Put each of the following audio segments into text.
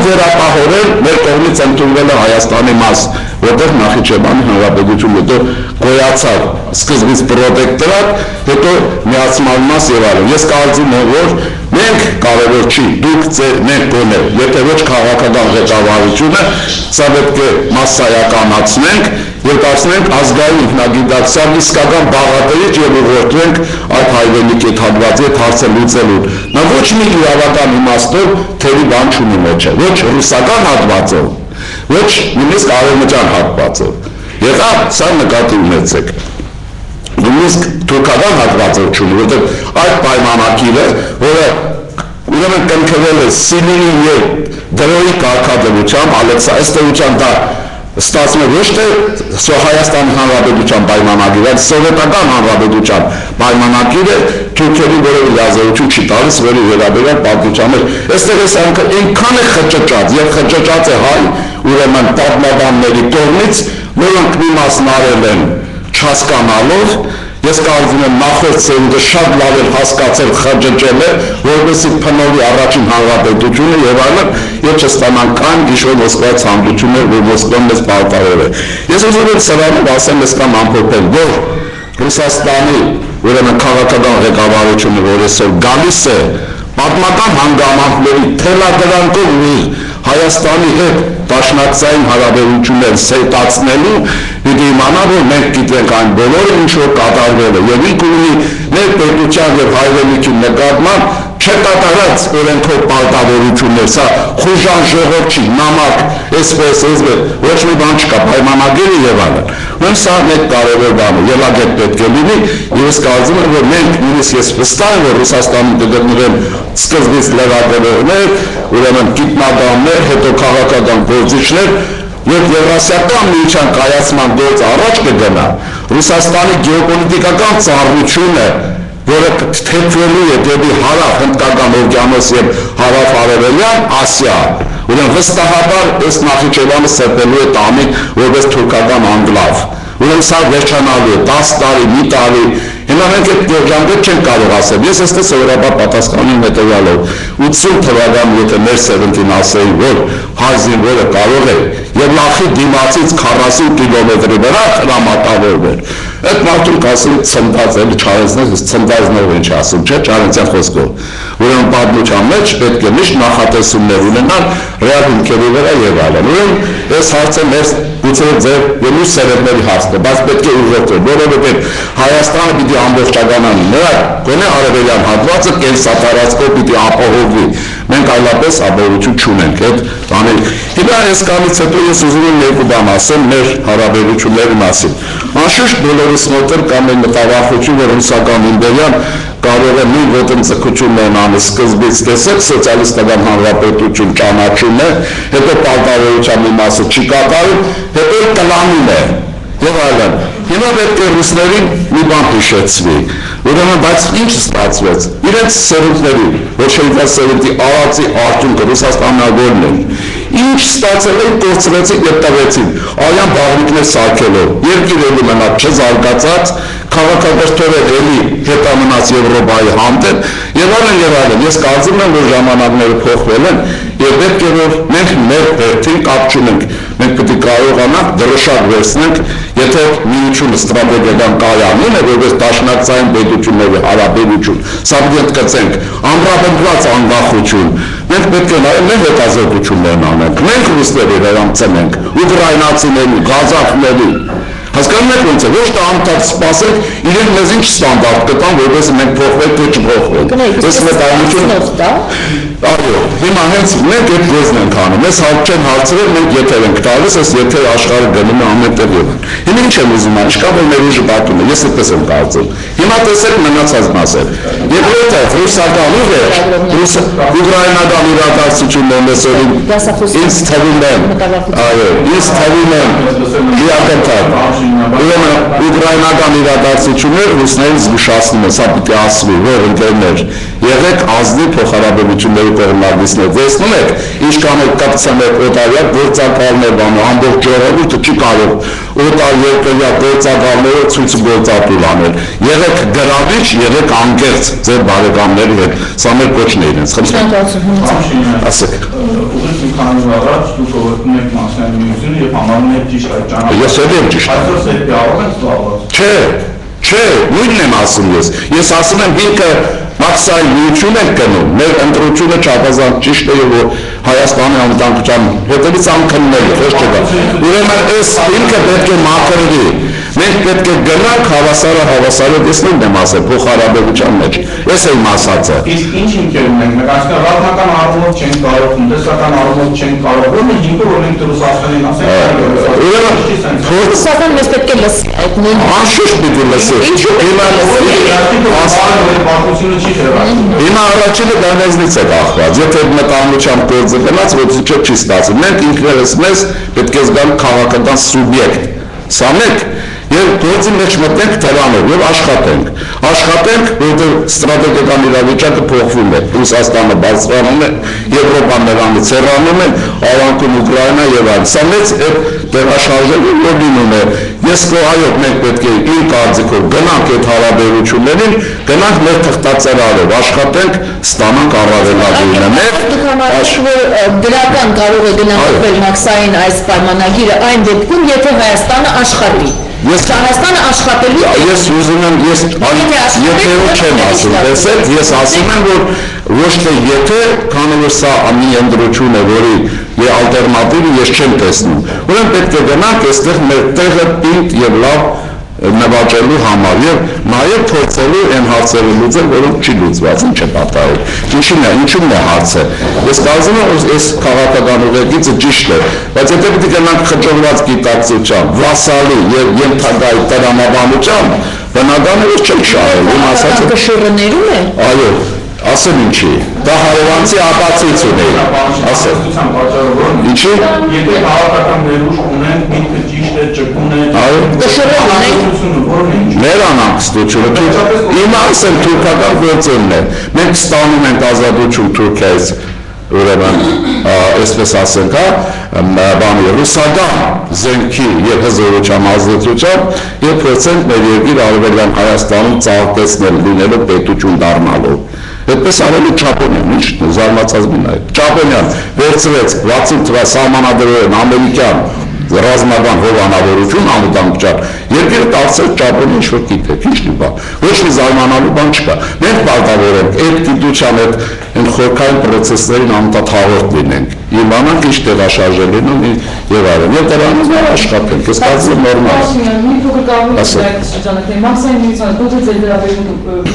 վերապահորել մեր կողմից ընդունվել է Հայաստանի մաս, որտեղ Նախիջևանի Հանրապետությունը հետո գոյացավ սկզբից պրոտեկտորատ, հետո միացման մաս եւ այլն։ Ես կարծում եմ, որ մենք կարևոր չի, դուք մենք գոնե, եթե ոչ քաղաքական ղեկավարությունը, սա պետք է մասսայականացնենք եւ դարձնենք ազգային ինքնագիտակցության իսկական բաղադրիչ եւ ուղղորդենք այդ հայրենիքի հատվածի հետ հարցը լուծելուն։ Նա ոչ մի իրավական իմաստով թերի բան չունի մեջը, ոչ ռուսական հատվածով, ոչ նույնիսկ արևմտյան հատվածով։ Եղավ սա նկատի ունեցեք։ Նույնիսկ թուրքական հատվածով չունի, որովհետև այդ պայմանագիրը, որը ուրեմն կնքվել է Սիլինի եւ Դրոյի կարգադրությամբ, ըստ էության դա ստացվում է ոչ թե Հայաստանի Հանրապետության պայմանագիր, այլ սովետական հանրապետության պայմանագիրը թուրքերի որևէ լիազորություն չի տալիս, որի վերաբերյալ պատմության մեջ այստեղ էս այնքան է խճճած եւ խճճած է հայ ուրեմն պատմաբանների կողմից, որոնք մի մասն արել են չհասկանալով, ես կարծում եմ նախորդ սերունդը շատ լավ էր հասկացել խճճել է, որովհետեւ փնովի առաջին հանրապետությունը եւ այլն, եւ չստանան կան գիշեր Մոսկվայի ցանկություններ, որ Մոսկվան մեզ պարտավոր է։ Ես ուզում եմ սրանով ասեմ, ես կամ ամփոփել, որ Ռուսաստանի ուրեմն քաղաքական ղեկավարությունը, որ այսօր գալիս է պատմական հանգամանքների թելադրանքով ու Հայաստանի հետ դաշնակցային հարաբերություններ սերտացնելու, պիտի իմանա, որ մենք գիտենք այն բոլորը, ինչ որ կատարվել է, եւ ինքը ունի մեր պետության եւ հայրենիքի նկատմամբ չկատարած օրենքով պարտավորություններ, սա խուժան ժողով չի, նամակ, այսպես, ոչ մի բան չկա, պայմանագիրը եւ այլն։ Ուրեմն սա մեկ կարևոր բան է, ելագետ պետք է լինի, եւ ես կարծում եմ, որ մենք նույնիսկ ես վստահ եմ, որ Ռուսաստանում կգտնվեն սկզբից լրագրողներ, ուրեմն գիտնականներ, հետո քաղաքական գործիչներ, եւ Եվրասիական միության կայացման գործը առաջ կգնա, Ռուսաստանի գեոպոլիտիկական ծառայությունը, որը թեքվելու է դեպի հարավ Հնդկական օվկիանոս եւ հարավ-արևելյան Ասիա, ուրեմն վստահաբար այս Նախիջևանը սրբելու է տանի որպես թուրքական անկլավ։ Ուրեմն սա վերջանալու է 10 տարի, մի տարի, հիմա մենք այդ երջանկը չենք կարող ասել։ Ես այստեղ սովորաբար պատասխանում հետևյալով 80 թվականին եթե մեր սերունդին ասեի, որ հայ զինվորը կարող է եւ լախի դիմացից 40 կիլոմետրի վրա հրամատավորվել, այդ մարդուն կասում ցնդած էլ չարենցներ, ցնդածնով ինչ ասում, չէ՞, չարենցյան խոսքով։ Ուրեմն պատմության մեջ պետք է միշտ նախատեսումներ ունենալ ռեալ հիմքերի վրա եւ այլն։ Ուրեմն այս հարցը մեր գուցե ձեր եւ մյուս սերունդների հարցն է, բայց պետք է ուղղորդել, որովհետեւ Հայաստանը պիտի ամբողջականանի, նրա գոնե արևելյան հատվածը կենսատարածքով պիտի ապահովվի։ Մենք այլապես ապահովություն չունենք այդ բաների։ Հիմա այս կամից հետո ես ուզում եմ երկու բան ասեմ մեր հարաբերությունների մասին։ Անշուշտ բոլորս մոտ կա մեր մտավախություն, որ ռուսական իմպերիան կարող է նույն ոտնձգություններն անել սկզբից, տեսեք սոցիալիստական հանրապետություն ճանաչում է, հետո պարտավորության մի մասը չի կատարում, հետո կլանում է եւ այլն։ Հիմա պետք է ռուսներին մի բան հիշեցվի, ուրեմն բայց ինչ ստացվեց, իրենց սերունդների, ոչ էլ սերունդի արածի արդյունքը Ռուսաստանավորն են, ինչ ստացել են, կորցրեցին եւ տվեցին, արյան բաղնիքներ սարքելով, երկիր էլի մնաց չզարգացած, քաղաքակրթորը էլի հետամնաց Եվրոպայի հանդեպ եւ այլն, ես կարծում եմ, որ ժամանակները փոխվել են եւ պետք է որ մենք մեր հերթին կապ չունենք, մենք պետք է կարողանանք դրոշակ վերցնենք, եթե միությունը ստրատեգիական կայանին է, որպես դաշնակցային պետությունների հարաբերություն, սա պետք է ընդգծենք, ամրապնդված անկախություն, մենք պետք է նաեւ մեր հետազոտություններն անենք, մենք ռուսների վերամցնենք, ուկրաինացիների, ղազախների Հասկանում եք ոնց է, ոչ թե անդադ սպասենք, իրենք մեզ ինչ ստանդարտ կտան, որպես մենք փոխվենք, թե չփոխվենք։ Ես մտահոգություն Այո, հիմա հենց մենք այդ գործն ենք անում, ես հարց չեմ հարցրել, մենք եթեր ենք տալիս, այս եթեր աշխարհը գնում է ամենտեղ եւ։ Հիմա ինչ եմ ուզում, ինչքան որ մեր ուժը պատում է, ես այդպես եմ կարծում։ Հիմա տեսեք մնացած մասը։ Եվ եթե ռուսական ուժը, ուկրաինական իրադարձություններն այսօր ինձ թվում է, այո, ինձ թվում է լիակատար։ Ուրեմն ուկրաինական իրադարձությունները ռուսներին զգուշացնում են, սա պետք է ասվի, որ ընկերներ, եղեք ազնիվ փոխհարաբերությունների կողմնակիցներ, տեսնում եք, ինչքան է կապցան եք օտարյա գործակալներ բանը, ամբողջ ժողովուրդը չի կարող օտար երկրյա գործակալները ցույց գործատուլ անել։ Եղեք գրավիչ, եղեք անկեղծ ձեր բարեկամների հետ, սա մեր կոչն է իրենց։ Ասեք։ Ուղղակի քանի առաջ դուք ողջունում եք Մաքսային միությունը եւ համարում եք ճիշտ այդ ճանապարհը։ Ես էլ եմ ճիշտ։ Այսօր սեպիալով են զբաղված։ Չէ, նույնն եմ ասում ես։ Ես ասում եմ ինքը Մաքսային միություն են գնում, մեր ընտրությունը չափազանց ճիշտ է եւ Հայաստանի անվտանգության հետևից անկննել է, ոչ չկա։ Ուրեմն այս ինքը պետք է մաքրվի։ Մենք պետք է գնանք հավասարը տեսնենք եմ ասել փոխհարաբերության մեջ։ Ես եմ ասածը։ Իսկ ինչ հիմքեր ունենք, մենք այսինքն ռազմական առումով չենք կարող, տնտեսական առումով չենք կարող, ո՞րն է հիմքը, որ մենք Ռուսաստանին ասենք։ Ռուսաստանը մեզ պետք է լսի այդ նույն Անշուշտ պիտի լսի։ Հիմա առաջինը դանեզնից է կախված, եթե մտահոգությամբ գործը գնաց, ոչ չի ստացվում։ Մենք ինքներս մեզ պետք է զգանք քաղաքական սուբյեկտ։ Սա մեկ եւ գործի մեջ մտնենք դրանով եւ աշխատենք, որովհետեւ ստրատեգիական իրավիճակը փոխվում է։ Ռուսաստանը բարձրանում է, Եվրոպան նրանից հեռանում է, Ավանքում Ուկրաինա եւ այլն։ Սա մեծ տեղաշարժերի լոբինում է։ Ես այո, մենք պետք է իր կարծիքով գնանք այդ հարաբերություններին, գնանք մեր թղթածերարով, աշխատենք, ստանանք առավելագույնը։ Դրական կարող է գնահատվել Մաքսային այս պայմանագիրը այն դեպքում, եթե Հայաստանը աշխատի։ Հայաստանը աշխատելու Ես ուզում եմ, եթե չեմ ասում, տեսեք, ես ասում եմ, որ ոչ թե եթե, քանի որ սա մի ընտրություն է, որի ալտերնատիվը ես չեմ տեսնում։ Ուրեմն պետք է գնանք այստեղ մեր տեղը պինդ եւ լավ նվաճելու համար եւ նաեւ փորձելու այն հարցերը լուծել, որոնք չի լուծված, ինչ է պատահել։ Ինչու՞մն է հարցը։ Ես կարծում եմ, որ այս քաղաքական ուղեկիցը ճիշտ է, բայց եթե պիտի գնանք խճորված գիտակցությամբ, վասալի եւ ենթակայի տրամաբանությամբ, բնական է, որ չենք շահել։ Իմ ասածը կշռներում է։ Այո, ասեմ ինչի, դա հարևանցի ապացույց ունի, ասեմ։ Ինչի։ Եթե քաղաքական ներուժ ունեն, միտքը ճիշտ է, ճկուն է, մեր անհանգստությունը, իմը ասեմ թուրքական գործոնն է, մենք ստանում ենք ազատություն Թուրքիայից, ուրեմն, այսպես ասենք, ռուսական զենքի եւ հզորության ազդեցությամբ եւ փորձենք մեր երկիր արևելյան Հայաստանում ծաղկեցնել լինելով պետություն դառնալով։ Այդպես արել է Ճապոնիան, ինչ զարմացած մին այդ։ Ճապոնիան վերցրեց 60 թվա սահմանադրողն ամերիկյան ռազմական հովանավորություն անվտանգության երկիրը դարձել Ճապոնիա ինչ-որ գիտեք, ինչ դիպա, ոչ մի զարմանալու բան չկա։ Մենք պարտավոր ենք այդ գիտության այդ խորքային պրոցեսներին անընդհատ հաղորդ լինենք, իմանանք ինչ տեղաշարժել լինում եւ այլն։ Եվ դրանից մեր աշխատենք, ես կարծում եմ նորմալ է։ Մի փոքր կարող է շրջանակներ, Մաքսային միության դուք ձեր վերաբերյալ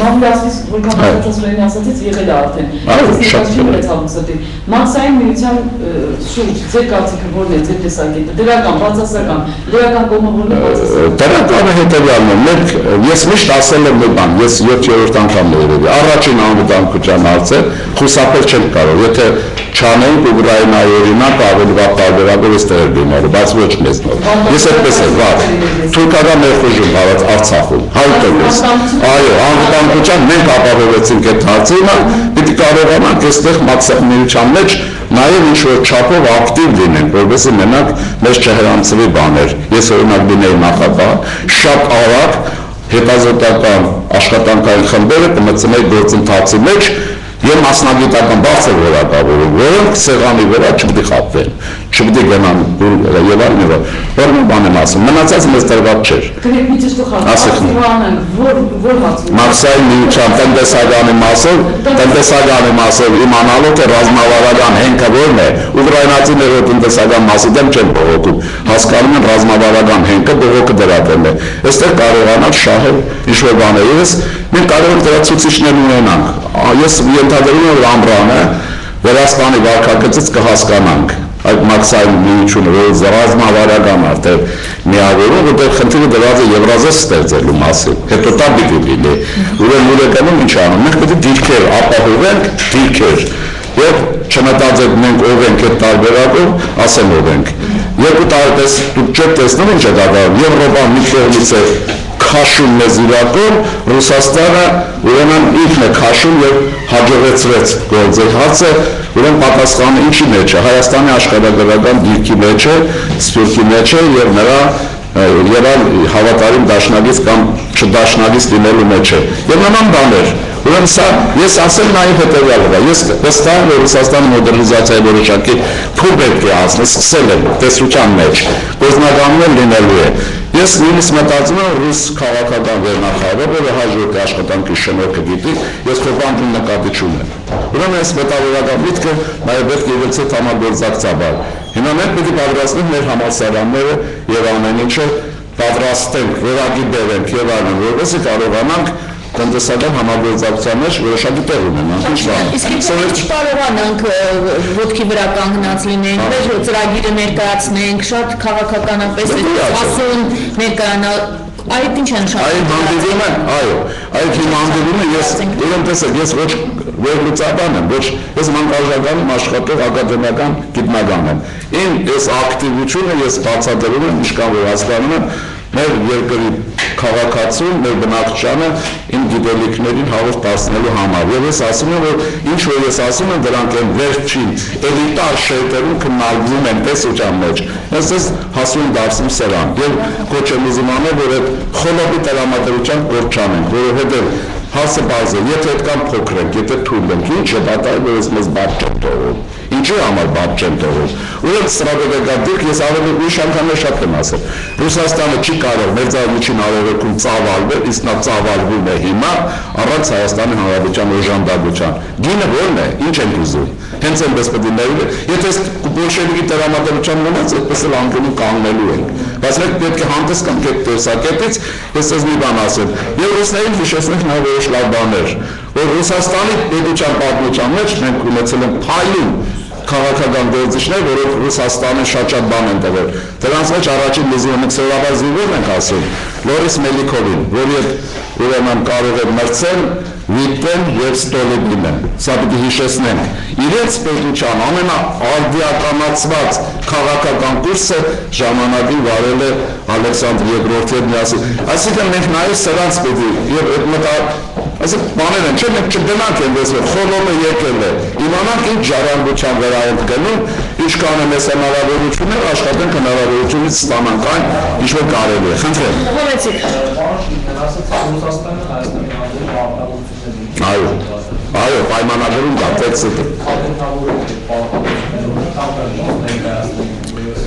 մամլացից որքան հաղորդացրին ասացից եղել է արդեն։ Մաքսային միության շուրջ ձեր կարծիքը որն է, ձեր տեսակետը, դրական, բացասական, դրական կողմը որն է բացասական։ Դրականը հետևյալն է, մենք ես միշտ ասել եմ մի բան, ես 7-րդ անգամն եմ երևի, առաջին անվտանգության հարցը խուսափել չենք կարող, եթե չանենք Ուկրաինայի օրինակ ավելի վատ տարբերակով էստեղ լինելու, բայց ոչ մեզ նոր։ Ես այդպես եմ, վատ, թուրքական ներխուժում հարած Արցախում, 100%։ Այո, անվտանգության մենք ապահովեցինք այդ հարցը, պիտի կարողանանք այստեղ Մաքսային միության մեջ նաև ինչ-որ չափով ակտիվ լինենք, որովհետեւ մենակ մեզ չհրանցվի բաներ։ Ես օրինակ լինեի նախագահ, շատ արագ հետազոտական աշխատանքային խմբերը կմտցնեի գործընթացի մեջ եւ մասնագիտական բարձր որակավորում, որոնք սեղանի վրա չպետք է խապվեն, չպետք է գնան եւ այլն, որ բան եմ ասում, մնացած մեզ տրված չէր։ Գրեք մի ճիշտ որ Մաքսային միության տնտեսականի մասով իմանալով թե ռազմավարական հենքը որն է, ուկրաինացիները տնտեսական մասի դեմ չեն բողոքում, հասկանում են ռազմավարական հենքը բողոքը դրատել է։ Այստեղ կարողանալ շահել ինչ-որ բաներ, մենք կարող ենք դրա ցուցիչներ ունենանք։ Ես ենթադրում եմ, որ ամռանը Վրաստանի վարքագծից կհասկանանք այդ Մաքսային միությունը, որ ռազմավարական արդեն միավորում, որտեղ խնդիրը դրված է Եվրազիա ստեղծելու մասին, հետո դա պիտի լինի։ Ուրեմն ուրեկանում ինչ անում, մենք պետք է դիրքեր ապահովենք, դիրքեր, եւ չմտածենք մենք ով ենք այդ տարբերակով, ասեմ ով ենք։ Երկու տարեպես դուք չեք տեսնում ինչ է դառնում, Եվրոպան մի կողմից է քաշում մեզ իրակում, Ռուսաստանը ուրեմն ինքն է քաշում եւ հաջողեցրեց գործել հարցը, ուրեմն պատասխանը ինչի մեջ է, Հայաստանի աշխարհագրական դիրքի մեջ է, Սփյուռքի մեջ է եւ նրա հավատարիմ դաշնակից կամ չդաշնակից լինելու մեջ է։ Եվ նման բաներ, Ուրեմն սա ես ասել նաև հետևյալը, ես վստահ եմ, որ Ռուսաստանի մոդեռնիզացիայի որոշակի փուլ պետք է անցնել, սկսել են տեսության մեջ, գործնականում լինելու է։ Ես նույնիսկ մտածում եմ ռուս քաղաքական վերնախավը, որը հաջորդ աշխատանքի շնորհքը գիտի, ես խոհանջում նկատի չունեմ։ Ուրեմն այս մետաղորական միտքը նաև պետք է իրենց հետ համագործակցաբար։ Հիմա մենք պետք է պատրաստենք մեր համալսարանները եւ ամեն ինչը պատրաստենք, վերագիտենք եւ այլն, որովհետեւ կարողանանք տնտեսական համագործակցության մեջ որոշակի տեղ ունենանք։ Իսկ ինչ կարողանանք ոտքի վրա կանգնած լինենք, մեր ծրագիրը ներկայացնենք, շատ քաղաքականապես հասուն ներկայանալ, այդ ինչ են շատ։ Այդ հանդիպում է, այո, այդ հիմա հանդիպում է, ես ուրեմն տեսեք, ես ոչ վերլուծաբան եմ, ոչ ես մանկարժական աշխատող ակադեմիական գիտնական եմ։ Իմ այս ակտիվությունը ես բացատրում եմ, ինչքան որ հասկանում եմ, մեր երկրի քաղաքացուն, մեր բնակչությանը իմ գիտելիքներին հաղորդ դարձնելու համար։ Եվ ես ասում եմ, որ ինչ որ ես ասում եմ, դրանք են վերջին էլիտար շերտերում քննարկվում են տեսության մեջ։ Ես հասուն դարձնում սրան։ Եվ կոչ եմ ուզում անել, որ այդ խոլոպի տրամադրության գործ չանենք, որովհետև հասը բազ է, եթե այդքան փոքր ենք, եթե թույլ ենք, ինչ է պատահել, որ ես մեզ բաց չեմ թողում։ Ինչի համար բաց չեմ թողում։ Ուրեմն ստրատեգիական ես ավելի ուրիշ անգամներ շատ եմ ասել։ Ռուսաստանը չի կարող մերձարևմուտքին արևելքում ծավալվել, իսկ նա ծավալվում է հիմա առանց Հայաստանի Հանրապետության օժանդակության։ Գինը ո՞րն է, ինչ ենք ուզում։ Հենց այնպես պետք է ներել։ Եթե բոլշևիկի տրամադրության մնաց, այդպես էլ անկյունում կանգնելու ենք։ Բայց մենք պետք է հանդես գանք այդ տեսակետից, ես ես մի բան ասեմ։ Եվ ռուսներին հիշեցնենք նաև որոշ լավ բաներ, որ Ռուսաստանի պետության պատմության մեջ մենք ունեցել ենք փայլուն քաղաքական գործիչներ, որոնք Ռուսաստանին շատ բան են տվել։ Դրանց մեջ առաջին լեզվով մենք սովորաբար զինվոր ենք ասում Լորիս Մելիքովին, որի հետ ուրեմն կարող է մրցել Վիտեն եւ Ստոլիպինը։ Սա պիտի հիշեցնենք։ Իրենց պետության ամենաարդիականացված քաղաքական կուրսը ժամանակին վարել է Ալեքսանդր II-ը միասին։ Այսինքն մենք նաև սրանց պետք է եւ այդ այսինքն բաներ են, չէ՞ մենք չգնանք այնպես որ խորոմը եկել է։ Իմանանք ինչ ժառանգության վրա ենք գնում, ինչքան է մեզ հնարավորություններ, աշխատենք հնարավորությունից ստանանք այն, ինչ որ կարելի է։ Խնդրեմ։ Այո, պայմանագրում կա տեքստը։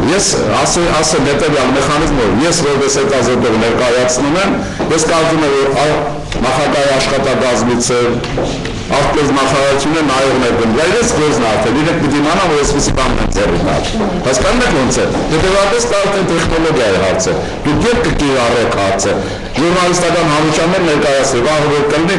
Ես ասեմ հետևյալ մեխանիզմով, ես որպես հետազոտող ներկայացնում եմ, ես կարծում եմ, որ նախագահի աշխատակազմից արտез նախարարությունը նայողն է բնդրել, ես գործն արդեն, իրենք պիտի իմանան, որ այսպիսի բան են ձեռին ար։ Հասկանում եք ոնց է, հետևաբար դա արդեն տեխնոլոգիայի հարց է, դուք երբ կկիրառեք հարցը, ժուրնալիստական հանրությաններ ներկայացրել, վաղը որ կլինի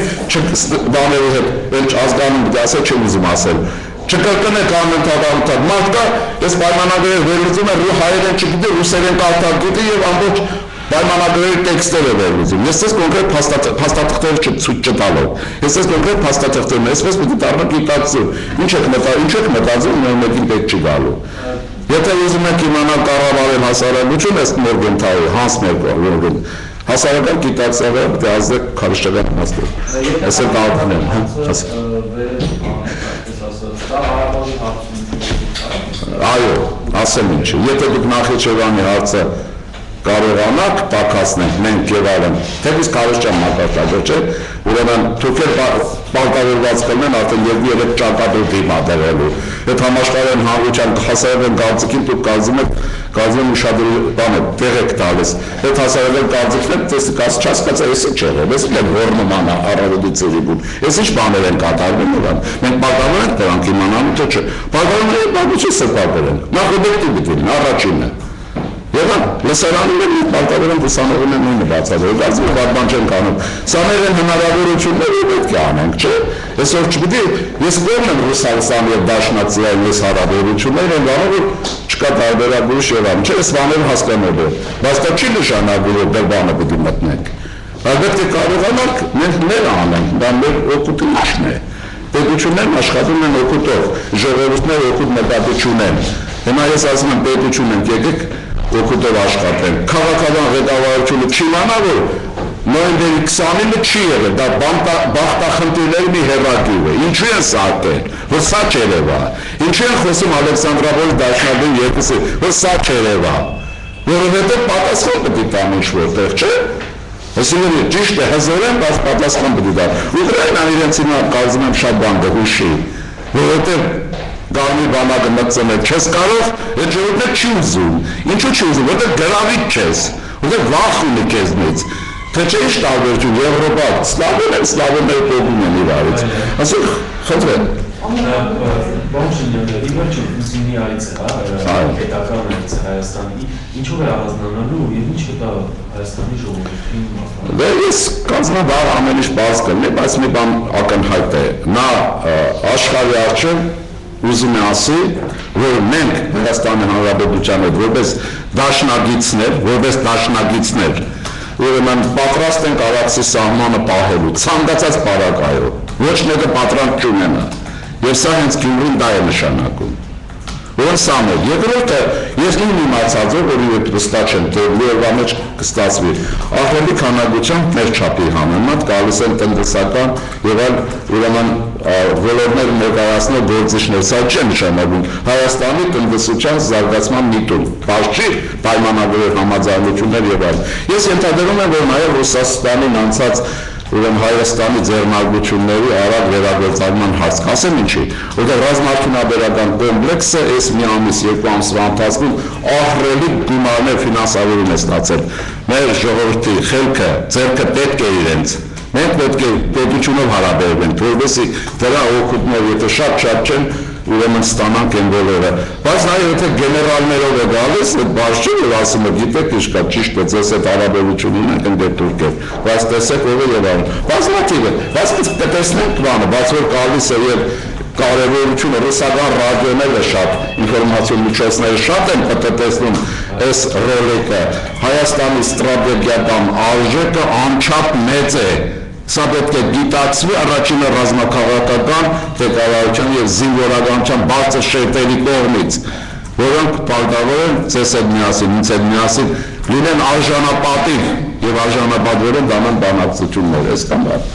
բաների հետ ազգանում պիտի ասել, չեմ ուզում ասել։ Չկրկնեք անընդհատ մարդ կա, ես պայմանագրեր վերլուծում եմ, հայերեն չգիտի, ռուսերեն կարդալ գիտի եւ ամբողջ պայմանագրերի տեքստեր է վերլուծում։ Ես ես կոնկրետ փաստաթղթեր ցույց չտալով։ Ես ես կոնկրետ փաստաթղթերն այսպես պիտի դառնա գիտակցություն։ Ինչ եք մտածում, նույն մեկին պետք չի գալու։ Եթե ուզում եք իմանալ կառավարել հասարակություն, ըստ Մորգենթաուի, Հանս Մորգեն, հասարակական գիտակցողը պետք է ազդեք քարշչական իմաստով։ Այս է տարբերն եմ, Այո, ասեմ ինչը, եթե դուք Նախիջևանի հարցը կարողանաք պակասնենք մենք եւ այլն, թեպուզ Կարոջյան մակարդակը չէ, ուրեմն դուք պարտավորված կլինեն արդեն 2-3 ճակատով դիմադրելու։ Այդ համաշխարհային հանրության հասարակական կարծիքին դուք կարծում ուշադրի բանը տեղ եք տալիս։ Այդ հասարակական կարծիքն տեսք չհասկացա, էսի չէ, էսի դեռ որնման առավոտի ծերիգուն։ Էս ինչ բաներ են կատարվում նրան։ Մենք պարտավոր ենք դրանք իմանալու թե չէ։ Պարտավոր ենք բաղուչի սրբապերեն։ Նախ օբյեկտիվ դիտել, առաջինը։ Եվ լսարանները պարտավոր են ուսանողին են նույնը բացատրել, բայց մի բան չեն կանում։ Սա մեր են հնարավորությունները պետք է անենք, չէ՞։ Այսօր չպիտի ես ո՞րն եմ Ռուսաստանի եւ Դաշնացիայի ես հարաբերություններ են բանը, որ չկա տարբերակուրիշ եւ այլն, չէ՞, այս բաները հասկանալու է։ Բայց դա չի նշանակում, որ դեռ բանը պետք է մտնենք։ Բայց պետք է կարողանանք մենք ներ անենք, դա մեր օգուտն է։ Պետություններն աշխատում են օգուտով, ժողովուրդները օգուտ նկատի չունեն։ Հիմա ես ասում եմ պետություն ենք, եկեք օգուտով աշխատեն։ Քաղաքական ղեկավարությունը չիմանա, որ նոյեմբերի 29-ը չի եղել, դա բախտախնդիրների մի հեղագիվ է։ Ինչու են սարքել, որ սա չերևա։ Ինչու են խոսում Ալեքսանդրապոլ Դաշնադին երկուսը, որ սա չերևա։ Որովհետև պատասխան պետք է տան ինչ որտեղ, չէ։ Այսինքն ճիշտ է հզորեն, բայց պատասխան պետք է դա։ Ուկրաինան իրենց հիմա կարծում եմ շատ բան կհուշի, որովհետև գարնի բանակը մտցնել չես կարող, այդ ժողովուրդը չի ուզում։ Ինչու չի ուզում, որովհետև գրավիչ չես, որովհետև վախ ունի քեզնից։ Թե չէ ինչ տարբերություն Եվրոպա, սլավոները կողմում են իրարից։ Ասենք, խնդրեմ։ Բանջինը իվերջո Պուտինի այցը, պետական այցը Հայաստանի, ինչով է առանձնանալու եւ ինչ է դա Հայաստանի ժողովրդին։ Դե ես կազմաբար ամեն ինչ բաց կլինի, բայց մի բան ակնհայտ է։ Նա աշխարհի առջև ուզում է ասի, որ մենք Հայաստանի Հանրապետության հետ որպես դաշնակիցներ, ուրեմն պատրաստ ենք Արաքսի սահմանը պահելու, ցանկացած պարագայով, ոչ մեկը պատրանք չունենա, եւ սա հենց Գյումրին դա է նշանակում։ Ոնց անել։ Երկրորդը, ես ինքն իմացած եմ, որ իհարկե վստահ չեմ, թե որվա մեջ կստացվի։ Ահռելի քանակությամբ մեր չափի համեմատ գալիս են տնտեսական եւ այլ ուրեմն ոլորտներ ներկայացնող գործիչներ, սա չէ նշանակում Հայաստանի տնտեսության զարգացման միտում, բայց չի պայմանավորել համաձայնություններ եւ այլ։ Ես ենթադրում եմ, որ նաեւ Ռուսաստանին անցած ուրեմն Հայաստանի ձեռնարկությունների արագ վերագործարկման հարց կասեմ ինչի, որտեղ ռազմարդյունաբերական կոմպլեքսը այս մի ամիս, երկու ամսվա ընթացքում ահռելի գումարներ ֆինանսավորում է ստացել։ Մեր ժողովրդի խելքը, ձեռքը պետք է իրենց, մենք պետք է պետությունով հարաբերվենք, որովհետեւ դրա օգուտներ, եթե շատ չեն, ուրեմն ստանանք են բոլորը։ Բայց նաև եթե գեներալներով է գալիս, այդ բաց չէ, որ ասում է, գիտեք ինչ կա, ճիշտ է, ձեզ այդ հարաբերություն ունենք ընդ Թուրքիա, բայց տեսեք ով է եւ այլն։ Բազմաթիվ է, բայց տեսնենք բանը, բայց որ գալիս է եւ կարևորությունը ռուսական ռադիոները շատ, ինֆորմացիոն միջոցները շատ են պատտեսնում այս ռոլիկը, Հայաստանի ստրատեգիական արժեքը անչափ մեծ է։ Սա պետք է դիտակցվի առաջինը ռազմաքաղաքական ղեկավարության եւ զինվորականության բարձր շերտերի կողմից, որոնք պարտավոր են ձեզ հետ միասին, ինձ հետ միասին լինեն արժանապատիվ եւ արժանապատվորեն դառնան բանակցություններ, այսքան բան։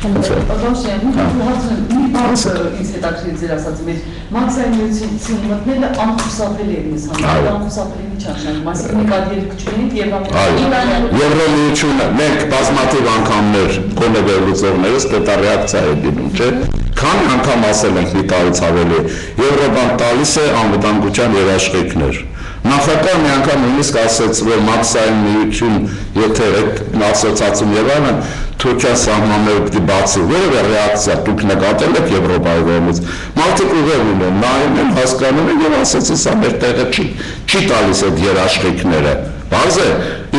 Բանջին, մի բան ինձ հետաքրքիր ձեր ասածը մեր մաքսիմալիզացիոն մտնելը անխուսափելի է ինձ համար, անխուսափելի միջանցք, այսինքն մենք այդ երկչունենք եւ Եվրոմիությունը մենք բազմաթիվ անգամներ կոնեգերլուծողներս դա ռեակցիա է դիմում, չէ՞։ Քանի անգամ ասել ենք մի տարուց ավելի, Եվրոպան տալիս է անվտանգության երաշխիքներ։ Նախակար մի անգամ նույնիսկ ասեց, որ մաքսային միություն, եթե ասոցիացիում եւ այլն Թուրքիան սահմանները պիտի բացի, որևէ ռեակցիա դուք նկատել եք Եվրոպայի կողմից։ Մարդիկ ուղղել ունեն, նայում են, հասկանում են եւ ասեցին սա մեր տեղը չի տալիս այդ երաշխիքները։ Բարձ է,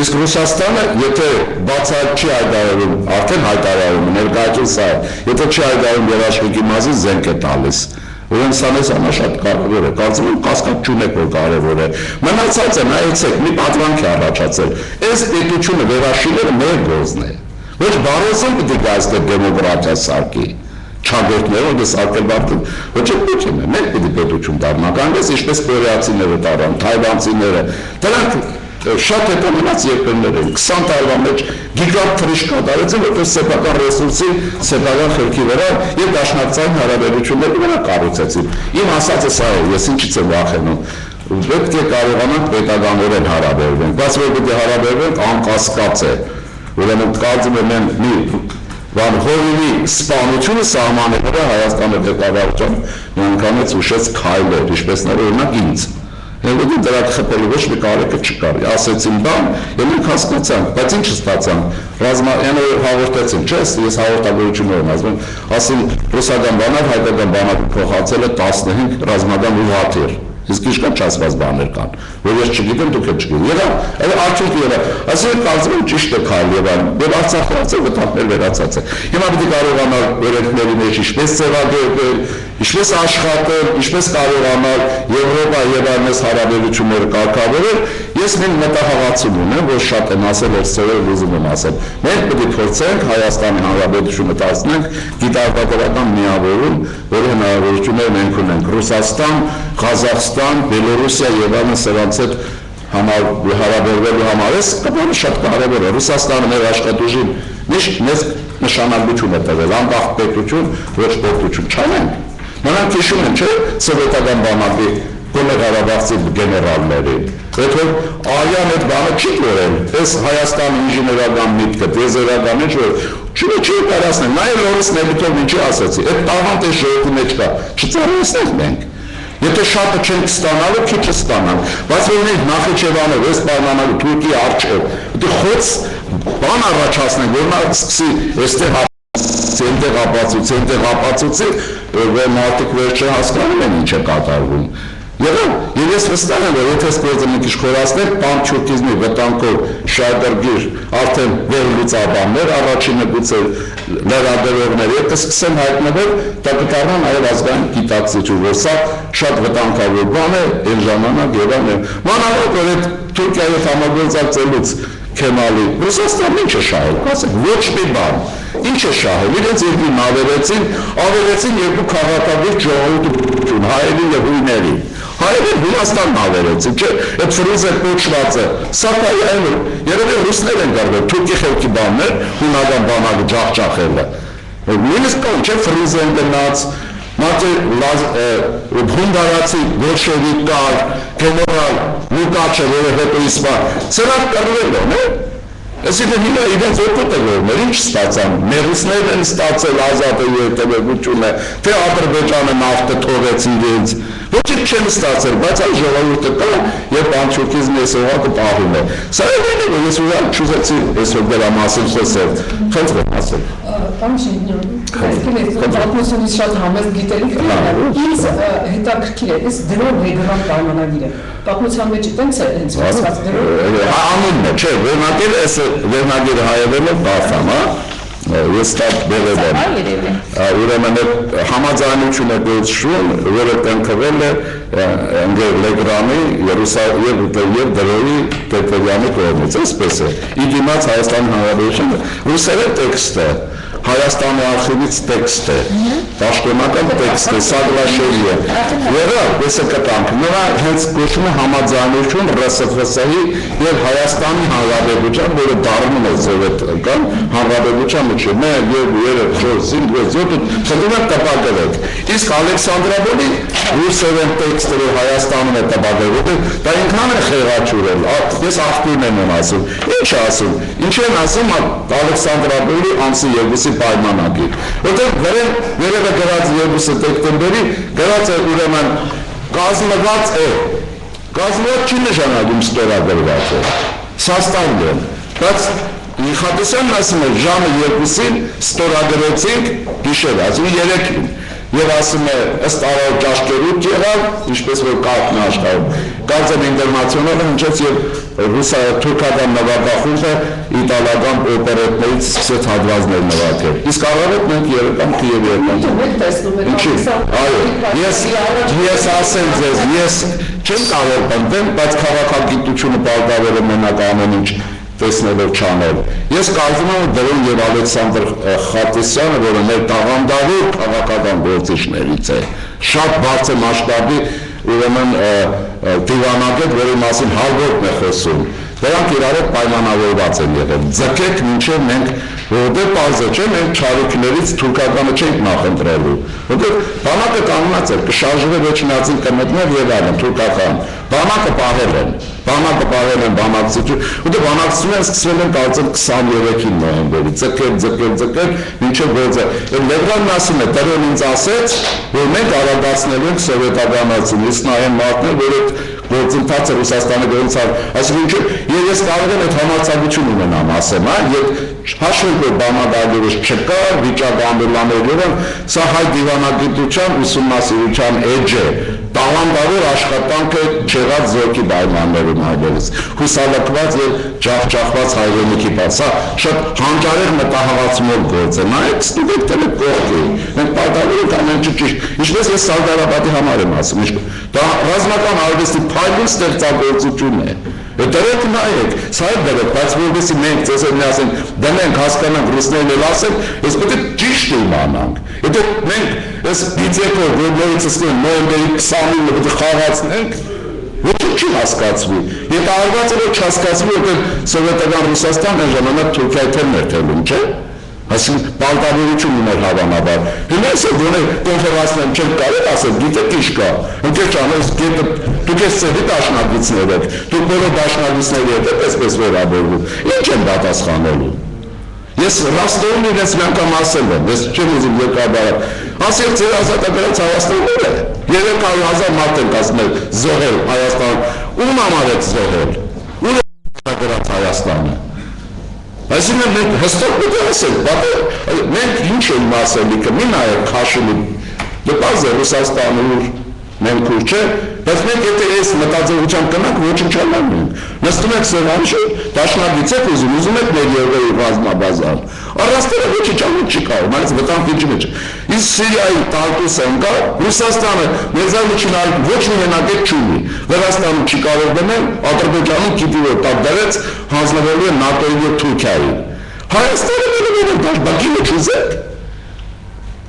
իսկ Ռուսաստանը, եթե բացահայտ չի հայտարարում, արդեն հայտարարում է, ներկայացում սա է, եթե չի հայտարարում երաշխիքի մասին զենք է տալիս։ Ուրեմն սա մեզ համար շատ կարևոր է, կարծում եմ կասկած չունեք, որ կարևոր է։ Մնացածը նայեցեք, մի պատրանք է առաջացել։ Այս պետությունը վերաշինելը մեր գործն է։ Ոչ Բարոսոն պիտի գա այստեղ դեմոկրատիա սարքի, չագործներով դա սարքել բարձր, ոչ է Պուտինը, մենք պիտի պետություն դառնանք, այնպես ինչպես կորեացիները տարան, թայվանցիները, դրանք շատ հետամնաց երկրներ են, 20 տարվա մեջ գիգանտ թռիչք կատարեցին, որտեղ սեփական ռեսուրսի, սեփական խելքի վրա եւ դաշնակցային հարաբերությունների վրա կառուցեցին։ Իմ ասածը սա է, ես ինչից եմ վախենում։ Պետք է կարողանանք պետականորեն հարաբերվենք, բայց որ պետք է հարաբերվենք անկասկած է։ Ուրեմն կարծում եմ մի հորինի սպանությունը սահմանի վրա Հայաստանի ղեկավարության միանգամից ուշեց քայլեր, ինչպես օրինակ ինձ։ Եվ դրա խփելու ոչ մի կարիքը չկար։ Ասեցին բան, եւ մենք հասկացանք, բայց ինչ ստացանք։ Ռազմայանը հաղորդեցին, չէ՞, ես հաղորդագրություններ եմ ասում, ասին ռուսական բանակ, հայկական բանակը փոխացել է 15 ռազմական ուղղաթիռ։ Իսկ ինչ կան չասված բաներ կան, որ ես չգիտեմ, դուք էլ չգիտեք։ Եվ արդյունքը եղավ, ասել կարծում եմ ճիշտ է քայլ եւ այլն։ Եվ Արցախը վտակներ վերացած է։ Հիմա պիտի կարողանալ օրենքների մեջ ինչպես ձևակերպել, ինչպես աշխատել, ինչպես կարողանալ Եվրոպա եւ այլնես հարաբերությունները կարգավորել։ Ես մի մտահղացում ունեմ, որ շատ եմ ասել, որ ծերեր ուզում եմ ասել։ Մենք պետք է փորձենք Հայաստանի Հանրապետությունը դարձնենք գիտարվական միավորում, որի հնարավորությունները մենք ունենք։ Ռուսաստան, Ղազախստան, Բելոռուսիա եւ այլն սրանց հետ հարաբերվելու համար էս կապը շատ կարևոր է։ Ռուսաստանը մեր աշխատուժին միշտ մեծ նշանակություն է տվել, անկախ պետություն, ոչ պետություն չանենք։ Նրանք հիշում են, չէ՞, սովետական բանակի Ղարաբաղցի գեներալներին։ Հետո Արյան այդ բանը չի գրել, այս Հայաստանի ինժեներական միտքը, տեզերական ինչ որ չի կարասնել, նայել օրս Նելիթով ինչի ասացի, այդ տաղանդ այս ժողովի մեջ կա, չծառայեցնենք մենք։ Եթե շատը չենք ստանալու, քիչը ստանալ, բայց որ մենք Նախիջևանով, այս պայմաններով Թուրքիի առջև, դե խոց բան առաջացնենք, որ նա սկսի այստեղ ապացուցի, որ մարդիկ վերջը հասկանում են ինչ է կատարվում։ Եվ ես վստահ եմ, որ եթե գործը մի քիչ խորացնել, պանթյուրքիզմի վտանգով շարդրգիր արդեն վերլուծաբաններ, առաջինը գուցե լրագրողներ, եւ կսկսեն հայտնվել, դա կդառնա նաեւ ազգային գիտակցություն, որ սա շատ վտանգավոր բան է, այն ժամանակ եւ այլն։ Մանավանդ որ այդ Թուրքիայի համագործակցելուց Քեմալի Ռուսաստանն ինչ է շահել, ասեք ոչ մի բան, ինչ է շահել, իրենց երկրին ավերեցին երկու քաղաքավարժ ժողովուրդ, հայերի եւ հույների։ Հայերը Վրաստանն ավերեցին, չէ, այդ ֆրուզը կոչված է, սակայն երևի ռուսներ են գարվել, թուրքի խելքի բաններ, հունական բանակը ջախջախելը։ Նույնիսկ կան, չէ, ֆրուզը են գնաց, մատը հունգարացի բոլշևիկ կար, գեներալ Լուկաչը, որը հետո իսպա, սրանք կռվել են, այսինքն հիմա իրենց օգուտ է որներ, ինչ ստացան, մերուսներն են ստացել ազատը երթևեկությունը, թե Ադրբեջանը նավթը թողեց իրենց, ոչինչ չեն ստացել, բայց այս ժողովուրդը կա եւ պանթյուրքիզմի սովորակը պահում է։ Սա է որ ես ուզում չուզեցի այսօր դրա մասին խոսել, խնդրեմ ասել։ Պարոն Շենյան, պատմությունից շատ համեստ գիտելիք ունի, ինձ հետաքրքիր է, այս դրող ռեգիոնալ պայմանագիրը, պատմության մեջ տենց է հենց ասված դրող։ Անունն է, չէ, վերնագիրը, այս վերնագիրը հայերենով բարձան, հա։ Ես դա բերել եմ, ուրեմն համաձայնությունը գործում, որը տնկվել է Լեգրամի եւ դրոյի Տերտերյանի կողմից, այսպես է, ի դիմաց Հայաստանի Հանրապետությունը, ռուսերեն տեքստ է, Հայաստանի արխիվից տեքստ է, պաշտոնական տեքստ է, Սագրաշելի է, եղավ, եսը կտանք, նրա հենց կոչում է համաձայնություն ՌՍՖՍ-ի և Հայաստանի Հանրապետության, որը դառնում է սովետական հանրապետության մեջ, 1, 2, 3, 4, 5, 6, 7, խնդրում եք տպագրեք, իսկ Ալեքսանդրապոլի ռուսերեն տեքստը, որ Հայաստանում է տպագրել, դա ինքան է խեղաչուրել, ես աղբյուրն եմ ասում, ինչ ասում, ինչ են ասում Ալեքսանդրապոլի ամսի 2-ի պայմանագիր, որտեղ վերևը գրած 2 դեկտեմբերի գրած է ուրեմն կազմված է, կազմված չի նշանակում ստորագրված է, սաստանդ է, բայց Միխատոսյանն ասում է ժամը 2-ին ստորագրեցինք գիշերը, ասում 3-ին, եւ ասում է ըստ արար ճաշկերուտ եղավ, ինչպես որ կարգն աշխարհում, կարծեմ ինտերնացիոնալը հնչեց եւ թուրքական նվագախումբը իտալական օպերետներից սկսեց հատվածներ նվագել։ Իսկ առավոտ մենք երեկան Կիև ես ասեմ ձեզ, ես չեմ կարող պնդել, բայց քաղաքագիտությունը պարտավոր է մենակ ամեն ինչ տեսնելով չանել։ Ես կարծում եմ դրոն եւ Ալեքսանդր Խատիսյանը, որը մեր տաղանդավոր քաղաքական գործիչներից է, շատ բարձր մասշտաբի ուրեմն դիվանագետ, որի մասին հալվորտն է խոսում, դրանք իրար հետ պայմանավորված են եղել, ձգեք մինչև մենք, որովհետև պարզ է, չէ, մենք չարիքներից թուրքականը չենք նախընտրելու, որովհետև բանակը կանոնած էր, կշարժվի վերջնացին կմտներ եւ այլն, թուրքական, բանակը պահել են բանակցություն, որտեղ բանակցությունները սկսվել են կարծեմ 23-ին նոյեմբերի, ձգել, մինչև գործը, Լևրանն ասում է, տրոն ինձ ասեց, որ մենք արագացնելու ենք սովետականացում, իսկ նա այն մարդն է, որ այդ գործընթացը Ռուսաստանի գործար, այսինքն ես կարող եմ այդ համարձակություն ունենամ ասեմ, եւ հաշվենք որ բանակագիրը չկա, վիճակամբյուլաներով, սա հայ դիվանագիտության ուսումնասիրության էջ է, տաղանդավոր աշխատանքը չեղած զորքի պայմաններում հայերից, հուսալքված եւ ջախջախված հայրենիքի պատ, սա շատ հանճարեղ մտահղացումով գործ է, նայեք ստուգեք դեռ կողքի, մենք պարտավոր ենք ամեն ինչ ճիշտ, ինչպես ես Սարդարապետի համար եմ ասում, դա ռազմական արվեստի փայլուն ստեղծագործություն է, դրեք նայեք, սա է դրեք, բայց որովհետեւ մենք ձեզ էլ ասենք, դնենք, հասկանանք, ռուսներն էլ ասեն, ես պետք է ճիշտ իմանանք, եթե մենք այս բիձեկով, որ նորից ասում նոյեմբերի 29-ը պետք է խաղացնենք, ոչինչ չի հասկացվի, եթե արված է որ չհասկացվի, որտեղ սովետական Ռուսաստան այն ժամանակ Թուրքիայի թելն էր թելում, չէ՞։ Այսինքն պարտավորություն ուներ հավանաբար։ Հիմա ասել գոնե կոնֆերանսներում չեն կարող ասել, գիտեք ինչ կա։ Ընկեր ճանաչ դուք ես ծերի դաշնակիցներ եք, դուք բոլոր դաշնակիցների հետ եք այսպես վերաբերվում։ Ինչ են պատասխանելու։ Ես Ռաստովում իրենց մի անգամ ասել եմ, ես չեմ ուզում երկարաբար։ Ասել ձեր ազատագրած Հայաստանն է։ 300,000 մարդ են ասել զոհել Հայաստան։ Ում համար եք զոհել։ Ում է ազատագրած Հայաստանը։ Այսինքն մենք հստակ պետք է ասենք, մենք ինչ ենք ասելիքը, մի նայեք քաշելու, դեպազ է Ռուսաստանը ուր, մենք ուր չէ, բայց մենք եթե այս մտածողությամբ կնանք, ոչնչանալու ենք, նստում եք սեղանში, դաշնագից եք ուզում եք մեր Եվրոպայի ռազմաբազան, առաստերը ոչնչանալ չի կարող, մանից վտանգի մեջ, իսկ Սիրիայի տալտուս ընկա, Ռուսաստանը մեզանիչին ոչ մի հենակետ չունի, Վրաստանում չի կարող դնել, Ադրբեջանում գիտի որ տակ դրեց, հանձնվելու է ՆԱՏՕ-ի և Թուրքիայի, Հայաստանը մերում են դաշ, բակի մեջ ուզեք,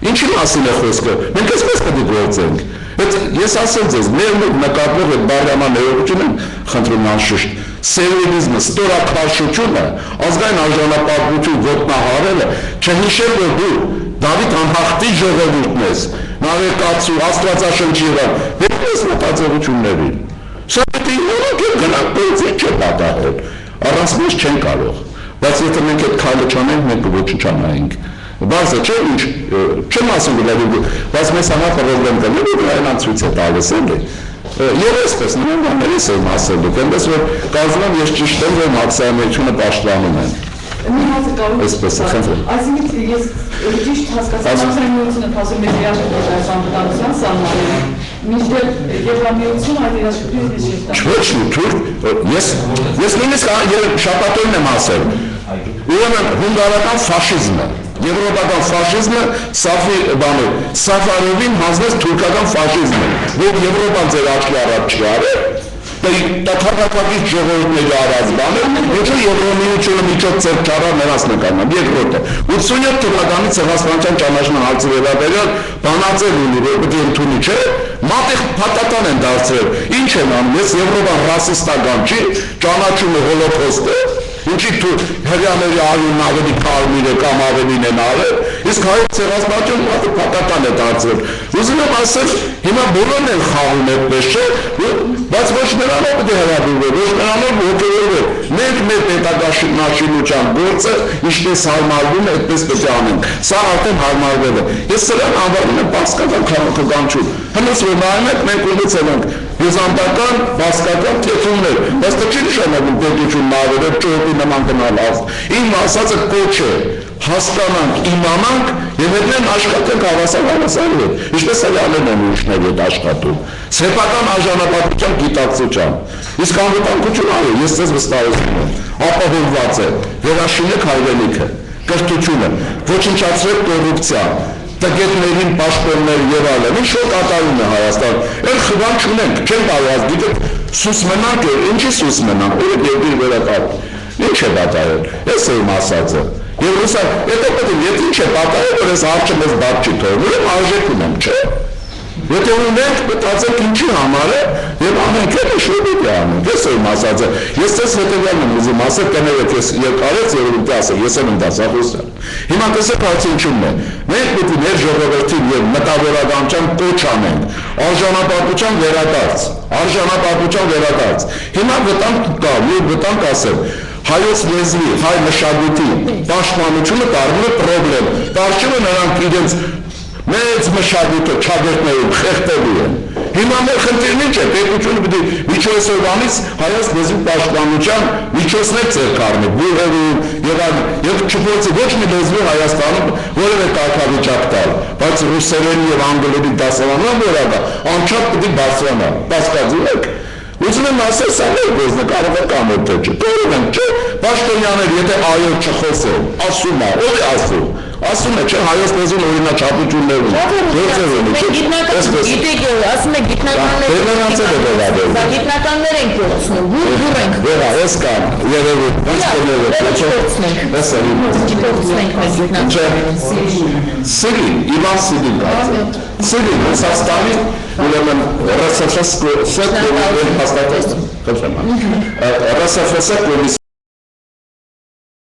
ինչի մասին է խոսքը, մենք այսպես պետք է գործենք, ես ասել ձեզ, մեր նկատվող այդ բարյաման ներողություն եմ խնդրում անշուշտ, սերվիլիզմը, ստորաքարշությունը, ազգային արժանապատվություն ոտնահարելը, չհիշել որ դու Դավիթ անհախտի ժողովուրդն ես, նավեկացու, աստվածաշնչի Իրան, պետք է այս մտածողություններին, սա պետք է իմանանք և գնանք գործի չէ պատահել, առանց մեզ չեն կարող, բայց եթե մենք այդ քայլը չանենք, մենք ոչնչանայինք Բարձը չէ ինչ, չեմ ասում գլավի, բայց մեզ համար պրոբլեմ կլինի, որ այնան ցույց է տալիս էլի։ Եվ այսպես նույն բաներից եմ ասելու, այնպես որ կարծում եմ ես ճիշտ եմ, որ մաքսիմայությունը պաշտպանում են։ Այսպես է, խնդրեմ։ Այսինքն ես ճիշտ հասկացա, մաքսիմայությունը փաստորեն մեր իրավունքների անվտանգության սահմանները, մինչդեռ Եվրամիությունը այդ իրավունքները չի տա։ Ես նույնիսկ շաբաթօրն եմ ասել, ուրեմն հունգարական ֆաշիզմը, Եվրոպական ֆաշիզմը Սաֆարովին հանձնեց թուրքական ֆաշիզմը, որ Եվրոպան ձեր աչքի առաջ չի արել, տաթարակակից ժողովուրդների արած բանը, ինչու Եվրամիությունը միջոց ձեր չարար նրանց նկարնամ, երկրորդը, 87 թվականի Ցեղասպանության ճանաչման հարցի վերաբերյալ բանաձև ունի, որ պետք է ընդունի չէ, մատեղ փաթաթան են դարձրել, ինչ են անում, ես Եվրոպան ռասիստական չի, ճանաչում է հոլոկոստը, ինչի հրյաների արյունն ավելի կարմիր է կամ ավելին են արել, իսկ հայոց ցեղասպանություն մատը փաթաթան է դարձրել։ Ուզում եմ ասել, հիմա բոլորն են խաղում այդպես չէ, բայց ոչ նրանով պետք է հրավիրվել, ոչ նրանով ոգևորվել։ Մենք մեր պետականաշինության գործը ինչպես հարմարվում է, այդպես պետք է անենք։ Սա արդեն հարմարվել է։ Ես սրան անվանում եմ բասկական քաղաքականություն։ Հենց որ նայում եք, մենք ունեցել ենք հյուզանդական, բասկական թեթումներ, բայց դա չի նշանակում պետությունն ավերել ճոհոտի նման գնալ աստ։ Իմ ասածը կոչ է, հասկանանք, իմանանք և հետնեն աշխատենք հավասար հետ, ինչպես հելյանեն են ուրիշների հետ աշխատում, սեփական արժանապատվության գիտակցությամբ, իսկ անվտանգություն արի, ես ձեզ վստահեցնում եմ, ապահովված է, վերաշինեք հայրենիքը, կրթությունը, ոչնչացրեք կոռուպցիան, տգետներին պաշտոններ եւ այլն, ինչ որ կատարում է Հայաստան, այն խվան չունենք, չեն կարող գիտեք, սուս մնանք, ինչի սուս մնանք, ուրեք երկիր վերակարգ, ինչ է պատահել, ես եմ ասածը, եւ հուսա, եթե պետք է, եթե ինչ է պատահել, որ ես արջը մեզ բաց չի թողնում, ուրեմն արժեք ունենք, չէ։ Եթե ունենք, մտածենք ինչի համար է, եւ ամենք էլ շուտ է անում, ես եմ ասածը, ես ձեզ հետեւյալն եմ ուզում ասել, կներեք ես երկարեց եւ ինձ ասել, ես եմ դասախոսը։ Հիմա տեսեք այս ինչու՞մն է։ Մենք պետք է մեր ժողովրդին եւ մտավորականության կոչ անենք, արժանապատվության վերադարձ։ Հիմա վտանգ կա, մի վտանգ ասել հայոց լեզվի, հայ մշակույթի պաշտպանությունը դառնում է պրոբլեմ։ Դարձնում է նրանք իրենց մեծ մշակույթը չագերտներում խեղդելու են։ Հիմա մեր խնդիրն ինչ է, պետությունը պետք է միջոցովանից հայոց լեզվի պաշտպանության միջոցներ ձեռք առնի, բուրերում եւ չփորձի ոչ մի լեզվի Հայաստանում որևէ կարգավիճակ տալ, բայց ռուսերենի եւ անգլերենի դասավանդման որակը անչափ պետք է բարձրանա։ Հասկացու եք։ Ուզում եմ ասել, սա մեր գործն է, կարող է կամ թե չէ։ Կարող ենք, չէ, պաշտոնյաներ, եթե այո չխոսեն, ասում է, ով է ասում։ Ասում է, չէ, հայոց լեզուն օրինաչափություններ ունի, գործեր ունի, չէ, գիտեք, ասում է գիտնականներ ենք գործնում, բուր ենք։ Վերա, ես կամ, երևի, ոնց կներեք, Սիրին, Իվան Սիրին կացել, Սիրին, Ռուսաստանի, ուրեմն ՌՍՖՍ կողմից